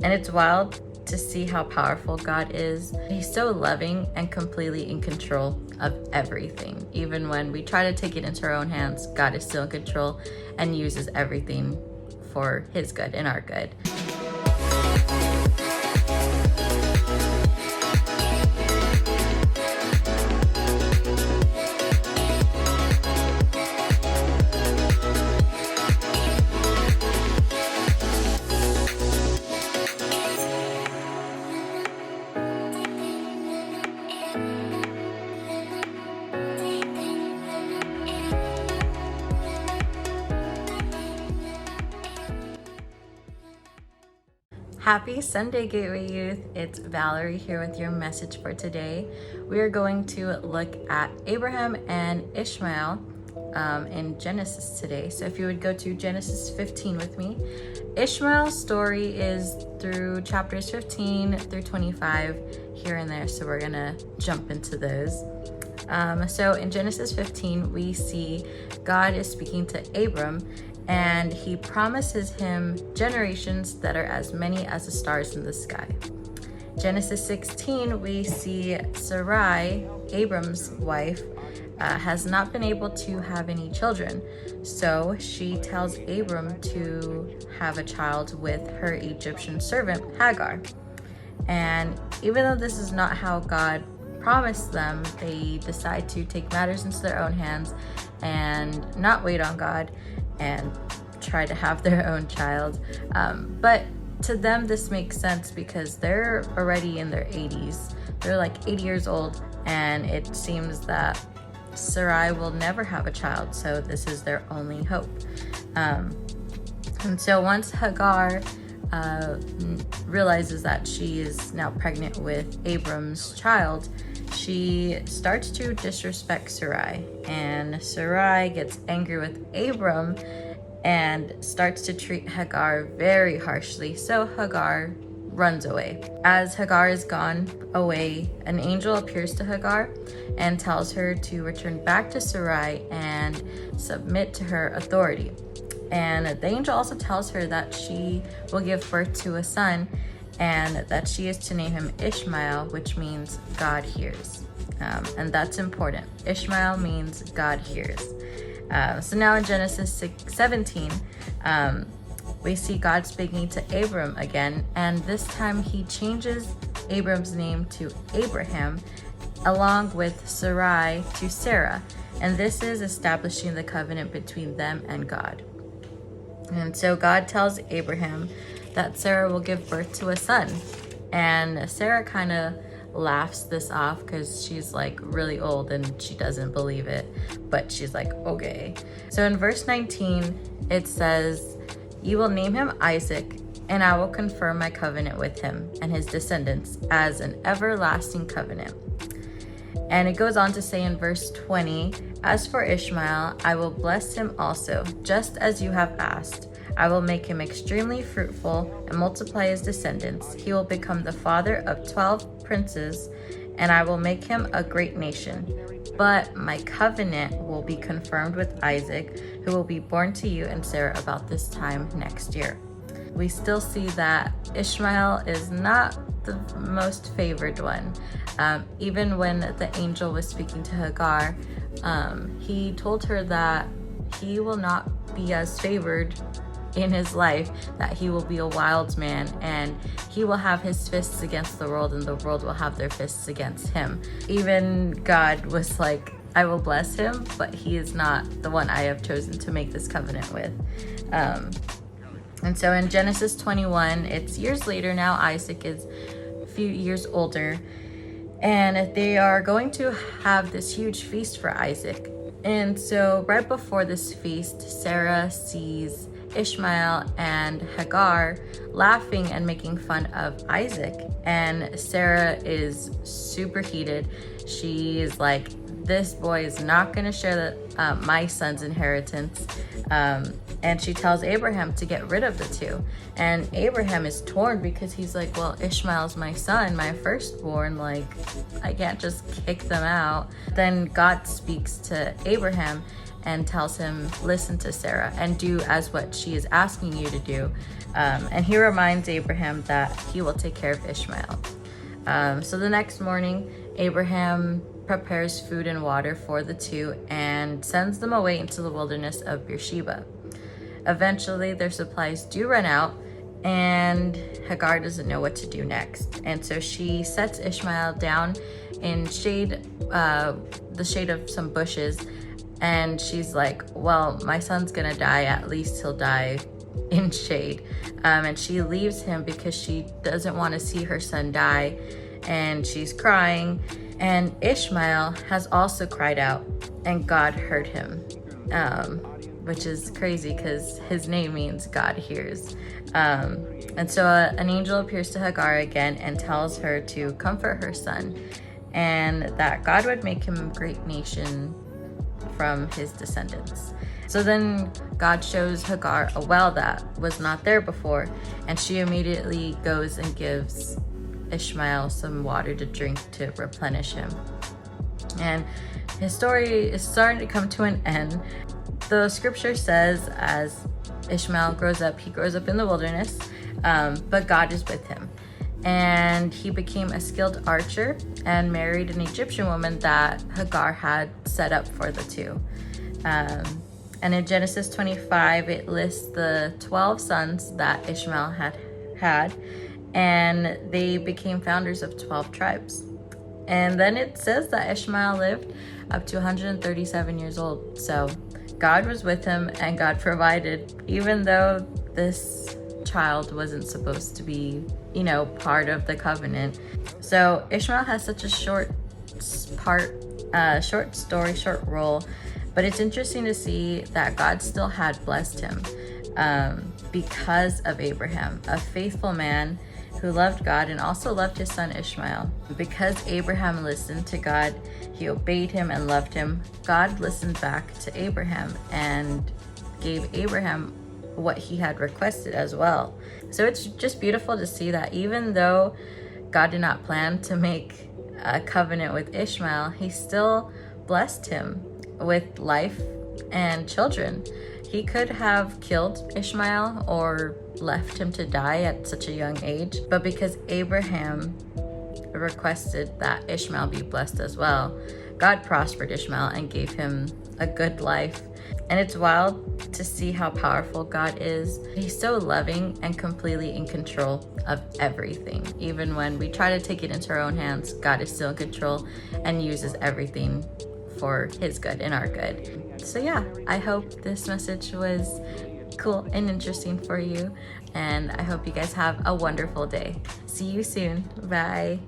And it's wild to see how powerful God is. He's so loving and completely in control of everything. Even when we try to take it into our own hands, God is still in control and uses everything for his good and our good. Happy Sunday, Gateway Youth. It's Valerie here with your message for today. We are going to look at Abraham and Ishmael in Genesis today. So if you would go to Genesis 15 with me. Ishmael's story is through chapters 15 through 25 here and there. So we're going to jump into those. So in Genesis 15, we see God is speaking to Abram, and he promises him generations that are as many as the stars in the sky. Genesis 16, we see Sarai, Abram's wife, has not been able to have any children. So she tells Abram to have a child with her Egyptian servant, Hagar. And even though this is not how God promised them, they decide to take matters into their own hands and not wait on God and try to have their own child. But to them, this makes sense because they're already in their 80s. They're like 80 years old, and it seems that Sarai will never have a child, so this is their only hope. And so once Hagar realizes that she is now pregnant with Abram's child, she starts to disrespect Sarai, and Sarai gets angry with Abram and starts to treat Hagar very harshly. So Hagar runs away. As Hagar is gone away, an angel appears to Hagar and tells her to return back to Sarai and submit to her authority. And the angel also tells her that she will give birth to a son and that she is to name him Ishmael, which means God hears. And that's important. Ishmael means God hears. So now in Genesis 17, we see God speaking to Abram again, and this time he changes Abram's name to Abraham, along with Sarai to Sarah. And this is establishing the covenant between them and God. And so God tells Abraham that Sarah will give birth to a son. And Sarah kind of laughs this off because she's like really old and she doesn't believe it, but she's like, okay. So in verse 19, it says, "You will name him Isaac, and I will confirm my covenant with him and his descendants as an everlasting covenant." And it goes on to say in verse 20, "As for Ishmael, I will bless him also, just as you have asked. I will make him extremely fruitful and multiply his descendants. He will become the father of 12 princes, and I will make him a great nation. But my covenant will be confirmed with Isaac, who will be born to you and Sarah about this time next year." We still see that Ishmael is not the most favored one. Even when the angel was speaking to Hagar, he told her that he will not be as favored in his life, that he will be a wild man and he will have his fists against the world and the world will have their fists against him. Even God was like, I will bless him, but he is not the one I have chosen to make this covenant with. And so in Genesis 21, it's years later now. Isaac is a few years older, and they are going to have this huge feast for Isaac. And so right before this feast, Sarah sees Ishmael and Hagar laughing and making fun of Isaac, and Sarah is super heated. She is like, this boy is not going to share my son's inheritance. And she tells Abraham to get rid of the two. And Abraham is torn because he's like, well, Ishmael's my son, my firstborn. Like, I can't just kick them out. Then God speaks to Abraham and tells him, listen to Sarah and do as what she is asking you to do. And he reminds Abraham that he will take care of Ishmael. So the next morning, Abraham prepares food and water for the two and sends them away into the wilderness of Beersheba. Eventually, their supplies do run out, and Hagar doesn't know what to do next. And so she sets Ishmael down in the shade of some bushes, and she's like, well, my son's gonna die, at least he'll die in shade. And she leaves him because she doesn't want to see her son die, and she's crying. And Ishmael has also cried out, and God heard him, which is crazy because his name means God hears. And so an angel appears to Hagar again and tells her to comfort her son, and that God would make him a great nation from his descendants. So then God shows Hagar a well that was not there before, and she immediately goes and gives Ishmael some water to drink to replenish him. And his story is starting to come to an end. The scripture says as Ishmael grows up, he grows up in the wilderness, but God is with him. And he became a skilled archer and married an Egyptian woman that Hagar had set up for the two. And in Genesis 25, it lists the 12 sons that Ishmael had, and they became founders of 12 tribes. And then it says that Ishmael lived up to 137 years old. So God was with him and God provided, even though this child wasn't supposed to be, part of the covenant. So Ishmael has such a short story, short role, but it's interesting to see that God still had blessed him because of Abraham, a faithful man who loved God and also loved his son Ishmael. Because Abraham listened to God, he obeyed him and loved him, God listened back to Abraham and gave Abraham what he had requested as well. So it's just beautiful to see that even though God did not plan to make a covenant with Ishmael, he still blessed him with life and children. He could have killed Ishmael or left him to die at such a young age, but because Abraham requested that Ishmael be blessed as well, God prospered Ishmael and gave him a good life. And it's wild to see how powerful God is. He's so loving and completely in control of everything. Even when we try to take it into our own hands, God is still in control and uses everything for his good and our good. So yeah, I hope this message was cool and interesting for you, and I hope you guys have a wonderful day. See you soon. Bye.